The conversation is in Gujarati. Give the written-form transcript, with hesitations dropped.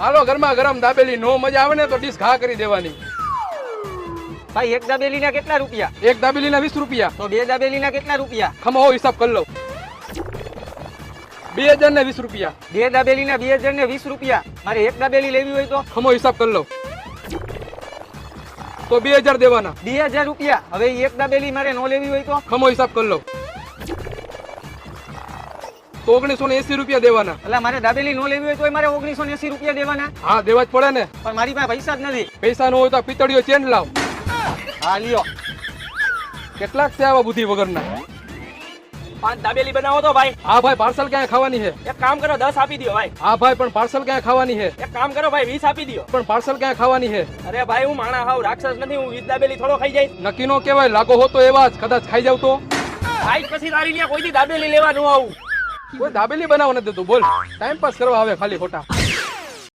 હાલો ગરમા ગરમ દાબેલી. નો મજા આવે ને તો ડીશ ઘા કરી દેવાની. ભાઈ એક દાબેલીના કેટલા રૂપિયા? એક દાબેલીના 20 રૂપિયા. તો બે દાબેલીના કેટલા રૂપિયા? ખમો હિસાબ કરી લઉં. 2020 રૂપિયા. બે દાબેલીના 2020 રૂપિયા. મારે એક દાબેલી લેવી હોય તો ખમો હિસાબ કરી લઉં. તો 2000 દેવાના. 2000 રૂપિયા. હવે ઈ એક દાબેલી મારે નો લેવી હોય તો ખમો હિસાબ કરી લઉં. તો 1980 રૂપિયા દેવાના. એટલે મારે દાબેલી નો લેવી હોય તો મારે 1980 રૂપિયા દેવાના. હા દેવા જ પડે ને. પણ મારી પાસે પૈસા જ નથી. પૈસા ન હોય તો પિતળીઓ ચેન લાવ. હા લ્યો. કેટલાક છે આવા બુદ્ધિ વગરના? 5 દાબેલી બનાવો તો ભાઈ. હા ભાઈ પાર્સલ ક્યાં ખાવાની છે? એક કામ કરો 10 આપી દો ભાઈ. હા ભાઈ પણ પાર્સલ ક્યાં ખાવાની છે? એક કામ કરો ભાઈ 20 આપી દો. પણ પાર્સલ ક્યાં ખાવાની છે? અરે ભાઈ હું માણા હાવ રાક્ષસ નથી, હું 20 દાબેલી થોડો ખાઈ જઈશ. નક્કી નો કહેવાય, લાગો હો તો એવા જ, કદાચ ખાઈ જાવ તો. આજ પછી તારી ત્યાં કોઈ દી દાબેલી લેવા ન આવું. કોઈ દાબેલી બનાવવા નથી દેતું. બોલ ટાઈમ પાસ કરવા આવે ખાલી ખોટા.